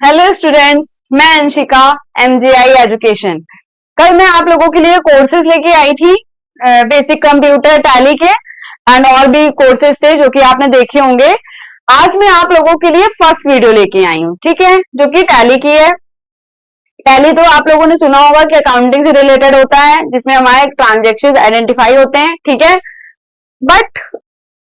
Hello students, मैं Anshika MGI education. कल मैं आप लोगों के लिए कोर्सेज लेके आई थी, बेसिक कंप्यूटर टैली के एंड और भी कोर्सेज थे जो कि आपने देखे होंगे। आज मैं आप लोगों के लिए फर्स्ट वीडियो लेके आई हूँ, ठीक है, जो कि टैली की है। टैली तो आप लोगों ने सुना होगा कि अकाउंटिंग से रिलेटेड होता है, जिसमें हमारे ट्रांजेक्शन आइडेंटिफाई होते हैं, ठीक है। बट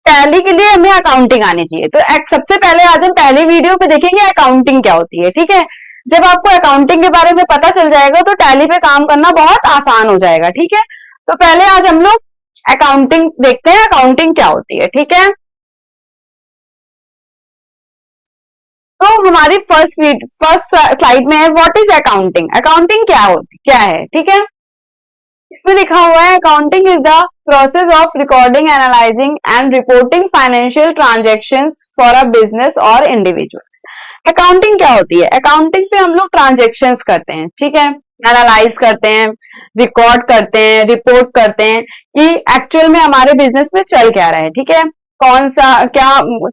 टैली के लिए हमें अकाउंटिंग आनी चाहिए। तो सबसे पहले आज हम पहले वीडियो पे देखेंगे अकाउंटिंग क्या होती है, ठीक है। जब आपको अकाउंटिंग के बारे में पता चल जाएगा तो टैली पे काम करना बहुत आसान हो जाएगा, ठीक है। तो पहले आज हम लोग अकाउंटिंग देखते हैं, अकाउंटिंग क्या होती है, ठीक है। तो हमारी फर्स्ट स्लाइड में है व्हाट इज अकाउंटिंग। अकाउंटिंग क्या है, ठीक है। इसमें लिखा हुआ है accounting is the process of recording, analysing and reporting financial transactions for a business और इंडिविजुअल्स। अकाउंटिंग क्या होती है? अकाउंटिंग पे हम लोग ट्रांजैक्शंस करते हैं, ठीक है, एनालाइज करते हैं, रिकॉर्ड करते हैं, रिपोर्ट करते हैं कि एक्चुअल में हमारे बिजनेस में चल क्या रहा है, ठीक है। कौन सा क्या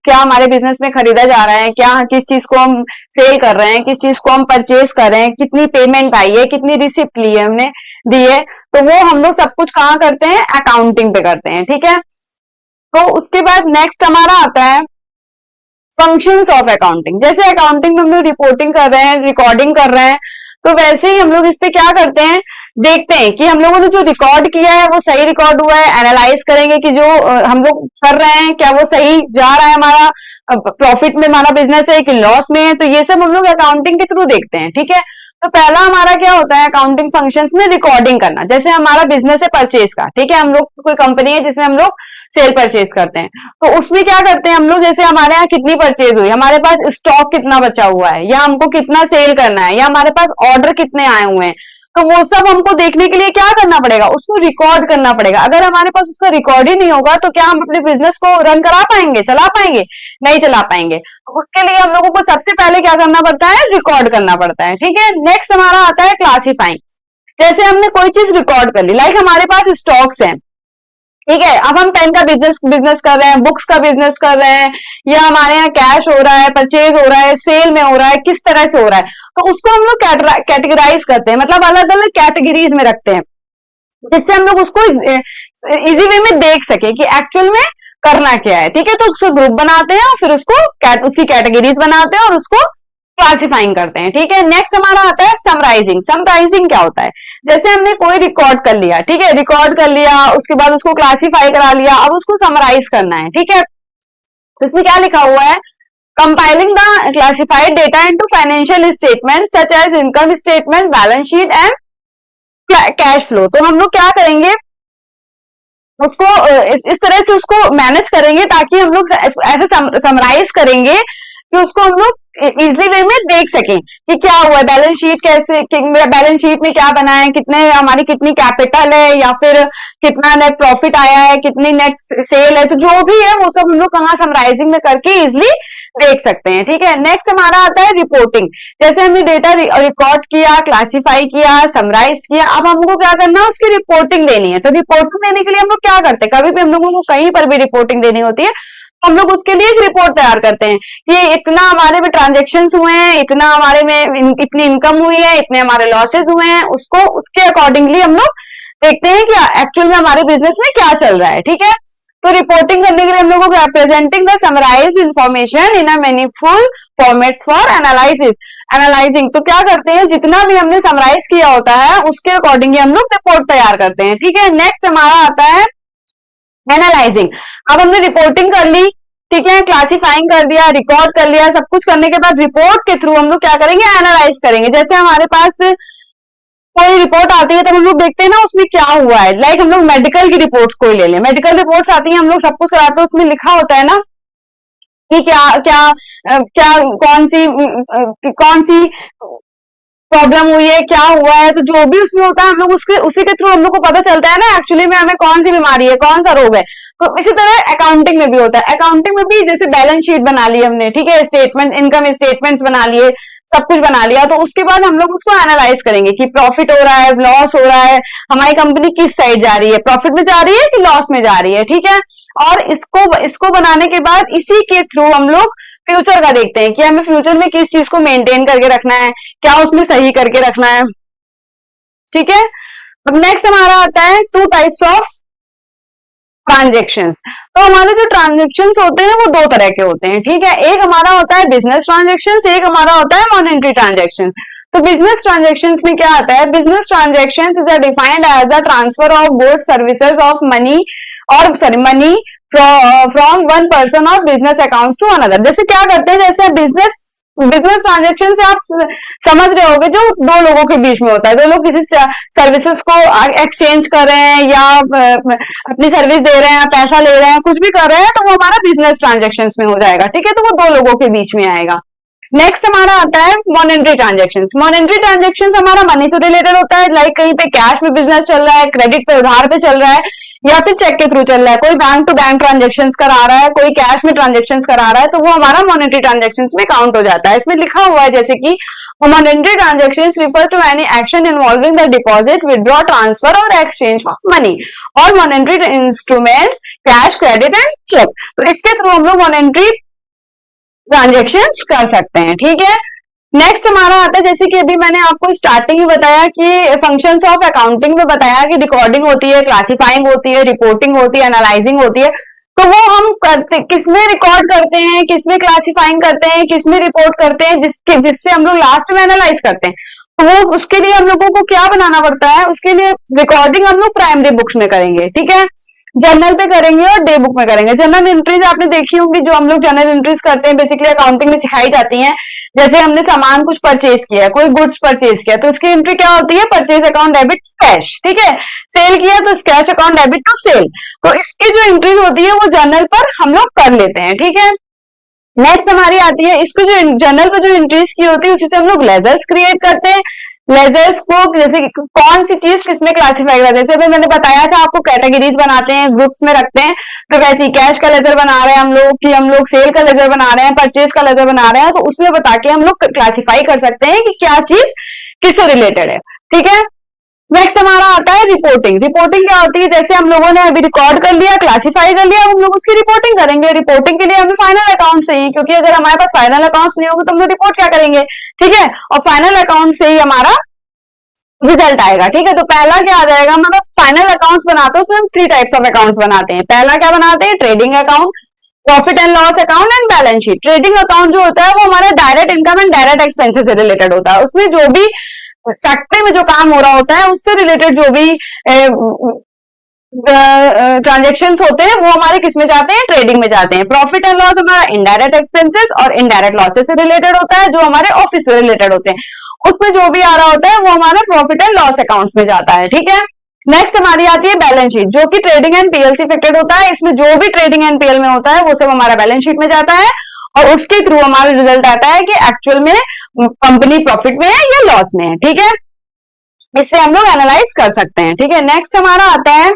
क्या हमारे बिजनेस में खरीदा जा रहा है, क्या किस चीज को हम सेल कर रहे हैं, किस चीज को हम परचेज कर रहे हैं, कितनी पेमेंट आई है, कितनी रिसिप्ट ली है हमने दी है। तो वो हम लोग सब कुछ कहाँ करते हैं? अकाउंटिंग पे करते हैं, ठीक है। तो उसके बाद नेक्स्ट हमारा आता है फंक्शंस ऑफ अकाउंटिंग। जैसे अकाउंटिंग में हम लोग रिपोर्टिंग कर रहे हैं, रिकॉर्डिंग कर रहे हैं, तो वैसे ही हम लोग इस पे क्या करते हैं, देखते हैं कि हम लोगों ने जो रिकॉर्ड किया है वो सही रिकॉर्ड हुआ है। एनालाइज करेंगे कि जो हम लोग कर रहे हैं क्या वो सही जा रहा है, हमारा प्रॉफिट में हमारा बिजनेस है कि लॉस में है। तो ये सब हम लोग अकाउंटिंग के थ्रू देखते हैं, ठीक है। तो पहला हमारा क्या होता है अकाउंटिंग फंक्शंस में? रिकॉर्डिंग करना। जैसे हमारा बिजनेस है परचेज का, ठीक है, हम लोग कोई कंपनी है जिसमें हम लोग सेल परचेज करते हैं, तो उसमें क्या करते हैं हम लोग, जैसे हमारे यहाँ कितनी परचेज हुई, हमारे पास स्टॉक कितना बचा हुआ है, या हमको कितना सेल करना है, या हमारे पास ऑर्डर कितने आए हुए हैं, तो वो सब हमको देखने के लिए क्या करना पड़ेगा? उसको रिकॉर्ड करना पड़ेगा। अगर हमारे पास उसका रिकॉर्ड ही नहीं होगा तो क्या हम अपने बिजनेस को रन करा पाएंगे, चला पाएंगे? नहीं चला पाएंगे। तो उसके लिए हम लोगों को सबसे पहले क्या करना पड़ता है? रिकॉर्ड करना पड़ता है, ठीक है। नेक्स्ट हमारा आता है क्लासिफाइंग। जैसे हमने कोई चीज रिकॉर्ड कर ली, लाइक हमारे पास स्टॉक्स हैं, ठीक है, अब हम पेन का बिजनेस कर रहे हैं, बुक्स का बिजनेस कर रहे हैं, या हमारे यहाँ कैश हो रहा है, परचेज हो रहा है, सेल में हो रहा है, किस तरह से हो रहा है, तो उसको हम लोग कैटेगराइज करते हैं, मतलब अलग अलग कैटेगरीज में रखते हैं, जिससे हम लोग उसको इजी वे में देख सके कि एक्चुअल में करना क्या है, ठीक है। तो उसको ग्रुप बनाते हैं और फिर उसकी कैटेगरीज बनाते हैं और उसको क्लासिफाइंग करते हैं, ठीक है। नेक्स्ट हमारा आता है समराइजिंग। समराइजिंग क्या होता है? जैसे हमने कोई रिकॉर्ड कर लिया, ठीक है, रिकॉर्ड कर लिया, उसके बाद उसको क्लासिफाई करा लिया, अब उसको समराइज करना है, ठीक है। तो इसमें क्या लिखा हुआ है? Compiling the classified data into financial statement such as income statement, balance sheet and cash flow. तो हम लोग क्या करेंगे, उसको इस तरह से उसको मैनेज करेंगे ताकि हम लोग ऐसे समराइज करेंगे कि उसको हम लोग इजिली वे में देख सकें कि क्या हुआ है, बैलेंस शीट कैसे, बैलेंस शीट में क्या बना है, हमारी कितनी कैपिटल है, या फिर कितना नेट प्रॉफिट आया है, कितनी नेट सेल है, तो जो भी है वो सब हम लोग कहाँ समराइजिंग में करके इजिली देख सकते हैं, ठीक है। नेक्स्ट हमारा आता है रिपोर्टिंग। जैसे हमने डेटा रिकॉर्ड किया, क्लासिफाई किया, समराइज किया, अब हमको क्या करना है? उसकी रिपोर्टिंग देनी है। तो रिपोर्टिंग देने के लिए हम लोग क्या करते हैं? कभी भी हम लोगों को कहीं पर भी रिपोर्टिंग देनी होती है, हम लोग उसके लिए एक रिपोर्ट तैयार करते हैं कि इतना हमारे में ट्रांजेक्शन हुए हैं, इतना हमारे में इतनी इनकम हुई है, इतने हमारे लॉसेस हुए हैं, उसको उसके अकॉर्डिंगली हम लोग देखते हैं कि एक्चुअल में हमारे बिजनेस में क्या चल रहा है, ठीक है। तो रिपोर्टिंग करने के लिए हम लोग को presenting the summarised information in a meaningful formats for analysing. तो क्या करते हैं, जितना भी हमने समराइज किया होता है उसके अकॉर्डिंग हम लोग रिपोर्ट तैयार करते हैं, ठीक है। नेक्स्ट हमारा आता है एनालाइजिंग। अब हमने रिपोर्टिंग कर ली, ठीक है, क्लासिफाइंग कर दिया, रिकॉर्ड कर लिया, सब कुछ करने के बाद रिपोर्ट के थ्रू हम लोग क्या करेंगे? एनालाइज करेंगे। जैसे हमारे पास कोई रिपोर्ट आती है तो हम लोग देखते हैं ना उसमें क्या हुआ है, लाइक हम लोग मेडिकल की रिपोर्ट्स कोई ले लें, मेडिकल रिपोर्ट्स आती हैं, हम लोग सब कुछ कराते हैं, उसमें लिखा होता है ना कि क्या क्या क्या कौन सी प्रॉब्लम हुई है, क्या हुआ है, तो जो भी उसमें होता है हम लोग उसी के थ्रू हम लोग को पता चलता है ना एक्चुअली में हमें कौन सी बीमारी है, कौन सा रोग है। तो इसी तरह अकाउंटिंग में भी होता है। अकाउंटिंग में भी जैसे बैलेंस शीट बना ली हमने, ठीक है, स्टेटमेंट, इनकम स्टेटमेंट्स बना लिए, सब कुछ बना लिया, तो उसके बाद हम लोग उसको एनालाइज करेंगे कि प्रॉफिट हो रहा है, लॉस हो रहा है, हमारी कंपनी किस साइड जा रही है, प्रॉफिट में जा रही है कि लॉस में जा रही है, ठीक है। और इसको बनाने के बाद इसी के थ्रू हम लोग फ्यूचर का देखते हैं कि हमें फ्यूचर में किस चीज को मेंटेन करके रखना है, क्या उसमें सही करके रखना है। ठीक है, अब नेक्स्ट हमारा आता है टू टाइप्स ऑफ ट्रांजेक्शन्स। तो हमारे जो ट्रांजेक्शन्स होते हैं वो दो तरह के होते हैं। ठीक है, एक हमारा होता है बिजनेस ट्रांजेक्शन्स, एक हमारा होता है मॉनेटरी ट्रांजेक्शन। तो बिजनेस ट्रांजेक्शन्स में क्या आता है, business transactions is defined as the transfer of goods services of money और sorry money from one person of business accounts to another. जैसे क्या करते हैं, जैसे बिजनेस बिजनेस ट्रांजेक्शन से आप समझ रहे होंगे जो दो लोगों के बीच में होता है, दो लोग किसी सर्विसेज को एक्सचेंज कर रहे हैं या अपनी सर्विस दे रहे हैं, पैसा ले रहे हैं, कुछ भी कर रहे हैं, तो वो हमारा बिजनेस ट्रांजेक्शन में हो जाएगा। ठीक है, तो वो दो लोगों के बीच में आएगा। नेक्स्ट हमारा आता है मॉनेटरी ट्रांजेक्शन्स। मॉनेटरी ट्रांजेक्शन्स हमारा मनी से रिलेटेड होता है, लाइक कहीं पे कैश में बिजनेस चल रहा है, क्रेडिट पे उधार पे चल रहा है, या फिर चेक के थ्रू चल रहा है, कोई बैंक टू बैंक ट्रांजेक्शन्स करा रहा है, कोई कैश में ट्रांजेक्शन्स करा रहा है, तो वो हमारा मॉनेटरी ट्रांजेक्शन्स में काउंट हो जाता है। इसमें लिखा हुआ है जैसे कि monetary transactions refer to any action involving the deposit, withdraw, transfer और एक्सचेंज ऑफ मनी और monetary instruments, cash, credit and cheque. तो इसके थ्रू हम लोग मॉनेटरी ट्रांजेक्शन्स कर सकते हैं। ठीक है, नेक्स्ट हमारा आता है, जैसे कि अभी मैंने आपको स्टार्टिंग में बताया कि फंक्शंस ऑफ अकाउंटिंग में बताया कि रिकॉर्डिंग होती है, क्लासिफाइंग होती है, रिपोर्टिंग होती है, एनालाइजिंग होती है। तो वो हम करते किसमें रिकॉर्ड करते हैं, किसमें क्लासिफाइंग करते हैं, किसमें रिपोर्ट करते हैं, जिससे हम लोग लास्ट में एनालाइज करते हैं। तो वो उसके लिए हम लोगों को क्या बनाना पड़ता है, उसके लिए रिकॉर्डिंग हम लोग प्राइमरी बुक्स में करेंगे। ठीक है, जर्नल पे करेंगे और डे बुक में करेंगे। जर्नल एंट्रीज आपने देखी होंगी, जो हम लोग जर्नल एंट्रीज करते हैं बेसिकली अकाउंटिंग में सिखाई जाती हैं। जैसे हमने सामान कुछ परचेज किया, कोई गुड्स परचेज किया, तो उसकी एंट्री क्या होती है, परचेज अकाउंट डेबिट कैश। ठीक है, सेल किया तो cash account debit to sale. तो इसकी जो एंट्रीज होती है वो जर्नल पर हम लोग कर लेते हैं। ठीक है, नेक्स्ट हमारी आती है, इसको जो जर्नल पर जो एंट्रीज की होती है उसी से हम लोग लेजर्स क्रिएट करते हैं। लेजर्स को जैसे कौन सी चीज किसमें क्लासिफाई करते हैं, जैसे मैंने बताया था आपको, कैटेगरीज बनाते हैं, ग्रुप्स में रखते हैं। तो वैसे ही कैश का लेजर बना रहे हैं हम लोग, कि हम लोग सेल का लेजर बना रहे हैं, परचेज का लेजर बना रहे हैं, तो उसमें बता के हम लोग क्लासिफाई कर सकते हैं कि क्या चीज किससे रिलेटेड है। ठीक है, नेक्स्ट हमारा आता है रिपोर्टिंग। रिपोर्टिंग क्या होती है, जैसे हम लोगों ने अभी रिकॉर्ड कर लिया, क्लासिफाई कर लिया, अब हम लोग उसकी रिपोर्टिंग करेंगे। रिपोर्टिंग के लिए हमें फाइनल अकाउंट चाहिए, क्योंकि अगर हमारे पास फाइनल अकाउंट्स नहीं होंगे तो हम लोग रिपोर्ट क्या करेंगे। ठीक है, और फाइनल अकाउंट से ही हमारा रिजल्ट आएगा। ठीक है, तो पहला क्या आ जाएगा, मतलब फाइनल अकाउंट्स बनाते हैं उसमें हम थ्री टाइप्स ऑफ अकाउंट्स बनाते हैं। पहला क्या बनाते हैं, trading account, profit and loss account and balance sheet. Trading account जो होता है वो हमारा direct income and direct expenses से रिलेटेड होता है। उसमें जो भी फैक्ट्री में जो काम हो रहा होता है उससे रिलेटेड जो भी ट्रांजेक्शन्स होते हैं वो हमारे किस में जाते हैं, ट्रेडिंग में जाते हैं। प्रॉफिट एंड लॉस हमारा इनडायरेक्ट एक्सपेंसेस और इनडायरेक्ट लॉसेस से रिलेटेड होता है, जो हमारे ऑफिस से रिलेटेड होते हैं। उसमें जो भी आ रहा होता है वो हमारा प्रॉफिट एंड लॉस अकाउंट्स में जाता है। ठीक है, नेक्स्ट हमारी आती है बैलेंस शीट, जो कि ट्रेडिंग एंड पीएल से इफेक्टेड होता है। इसमें जो भी ट्रेडिंग एंड पीएल में होता है वो सब हमारा बैलेंस शीट में जाता है, और उसके थ्रू हमारा रिजल्ट आता है कि एक्चुअल में कंपनी प्रॉफिट में है या लॉस में है। ठीक है, इससे हम लोग एनालाइज कर सकते हैं। ठीक है, नेक्स्ट हमारा आता है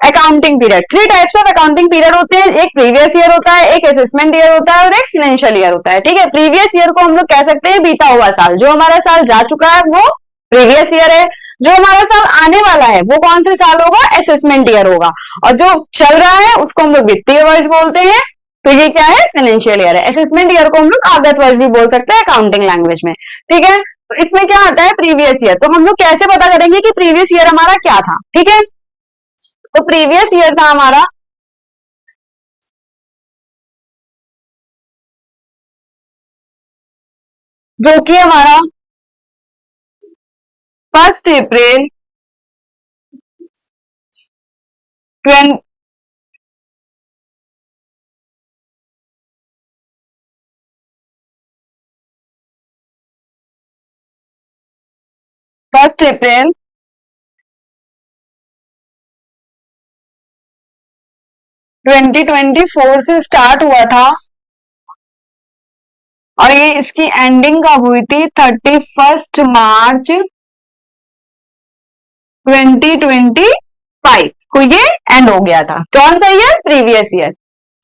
accounting period. Three types of accounting period होते हैं, एक प्रीवियस ईयर होता है, एक असेसमेंट ईयर होता है और एक फाइनेंशियल ईयर होता है। ठीक है, प्रीवियस ईयर को हम लोग कह सकते हैं बीता हुआ साल, जो हमारा साल जा चुका है वो प्रीवियस ईयर है। जो हमारा साल आने वाला है वो कौन से साल होगा, असेसमेंट ईयर होगा। और जो चल रहा है उसको हम लोग वित्तीय वर्ष बोलते हैं, तो ये क्या है, फाइनेंशियल ईयर है। असेसमेंट ईयर को हम लोग आगत वर्ष भी बोल सकते हैं अकाउंटिंग लैंग्वेज में। ठीक है, तो इसमें क्या आता है, प्रीवियस ईयर। तो हम लोग कैसे पता करेंगे कि प्रीवियस ईयर हमारा क्या था। ठीक है, तो प्रीवियस ईयर था हमारा जो कि हमारा 1 अप्रैल 20 1 अप्रैल 2024 से स्टार्ट हुआ था, और ये इसकी एंडिंग कब हुई थी, 31 मार्च 2025 को ये एंड हो गया था। कौन सा ईयर, प्रीवियस ईयर।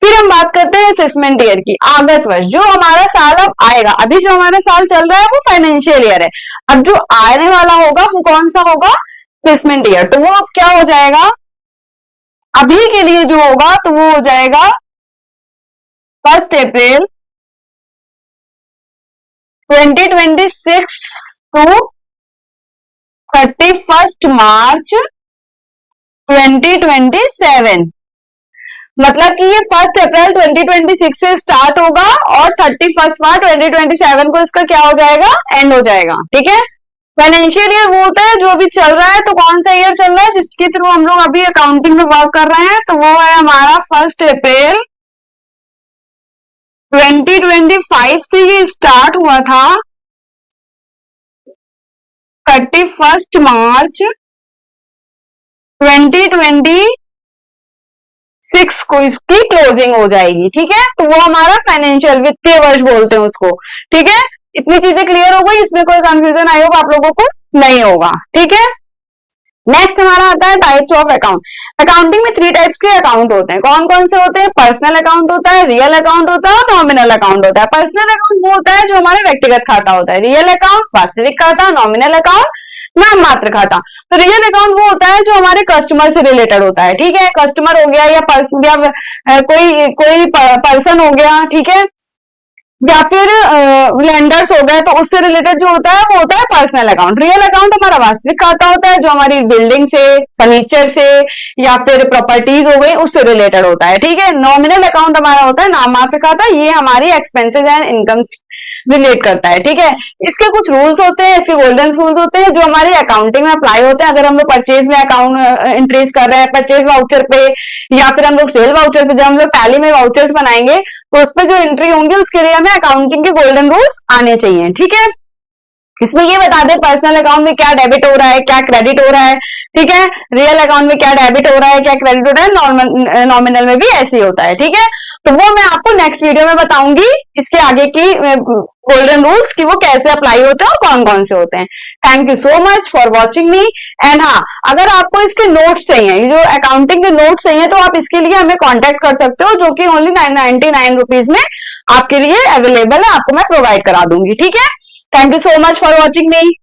फिर हम बात करते हैं असेसमेंट ईयर की, आगत वर्ष। जो हमारा साल अब आएगा, अभी जो हमारा साल चल रहा है वो फाइनेंशियल ईयर है, अब जो आने वाला होगा वो कौन सा होगा, असेसमेंट ईयर। तो वो अब क्या हो जाएगा, अभी के लिए जो होगा तो वो हो जाएगा 1 अप्रैल 2026 टू 31 मार्च 2027। मतलब कि ये 1 अप्रैल 2026 से स्टार्ट होगा और 31 मार्च 2027 को इसका क्या हो जाएगा, एंड हो जाएगा। ठीक है, फाइनेंशियल ईयर वो होता है जो अभी चल रहा है, तो कौन सा ईयर चल रहा है जिसके थ्रू हम लोग अभी अकाउंटिंग में वर्क कर रहे हैं, तो वो है हमारा 1 अप्रैल 2025 से ये स्टार्ट हुआ था 31 मार्च 2026 को इसकी क्लोजिंग हो जाएगी। ठीक है, तो वो हमारा फाइनेंशियल वित्तीय वर्ष बोलते हैं उसको। ठीक है, इतनी चीजें क्लियर हो गई, इसमें कोई कंफ्यूजन आई होगा आप लोगों को नहीं होगा। ठीक है, नेक्स्ट हमारा आता है टाइप्स ऑफ अकाउंट। अकाउंटिंग में 3 टाइप्स के अकाउंट होते हैं। कौन कौन से होते हैं? पर्सनल अकाउंट होता है, रियल अकाउंट होता है और नॉमिनल अकाउंट होता है। पर्सनल अकाउंट वो होता है जो हमारे व्यक्तिगत खाता होता है। रियल अकाउंट वास्तविक खाता, नॉमिनल अकाउंट नाम मात्र खाता। तो रियल अकाउंट वो होता है जो हमारे कस्टमर से रिलेटेड होता है। ठीक है, कस्टमर हो गया या कोई पर्सन हो गया, ठीक है, या फिर लेंडर्स हो गए, तो उससे रिलेटेड जो होता है वो होता है पर्सनल अकाउंट। रियल अकाउंट हमारा वास्तविक खाता होता है जो हमारी बिल्डिंग से, फर्नीचर से या फिर प्रॉपर्टीज हो गई उससे रिलेटेड होता है। ठीक है, नॉमिनल अकाउंट हमारा होता है नाम मात्र खाता, ये हमारी एक्सपेंसेस एंड इनकम रिलेट करता है। ठीक है, इसके कुछ रूल्स होते हैं, इसके गोल्डन रूल्स होते हैं जो हमारे अकाउंटिंग में अप्लाई होते हैं। अगर हम लोग परचेज में अकाउंट एंट्रीज कर रहे हैं, परचेज वाउचर पे या फिर हम लोग सेल वाउचर पे, जब हम लोग टैली में वाउचर्स बनाएंगे तो उस पर जो एंट्री होंगी उसके लिए हमें अकाउंटिंग के गोल्डन रूल्स आने चाहिए। ठीक है, इसमें ये बता दें पर्सनल अकाउंट में क्या डेबिट हो रहा है, क्या क्रेडिट हो रहा है। ठीक है, रियल अकाउंट में क्या डेबिट हो रहा है, क्या क्रेडिट हो रहा है, नॉमिनल में भी ऐसे ही होता है। ठीक है, तो वो मैं आपको नेक्स्ट वीडियो में बताऊंगी इसके आगे की गोल्डन रूल्स कि वो कैसे अप्लाई होते हैं और कौन कौन से होते हैं। Thank you so much for watching me. And हाँ, अगर आपको इसके नोट्स चाहिए, जो अकाउंटिंग के नोट्स चाहिए, तो आप इसके लिए हमें कॉन्टेक्ट कर सकते हो, जो कि ओनली 99 रुपीज में आपके लिए अवेलेबल है, आपको मैं प्रोवाइड करा दूंगी। ठीक है, thank you so much for watching me.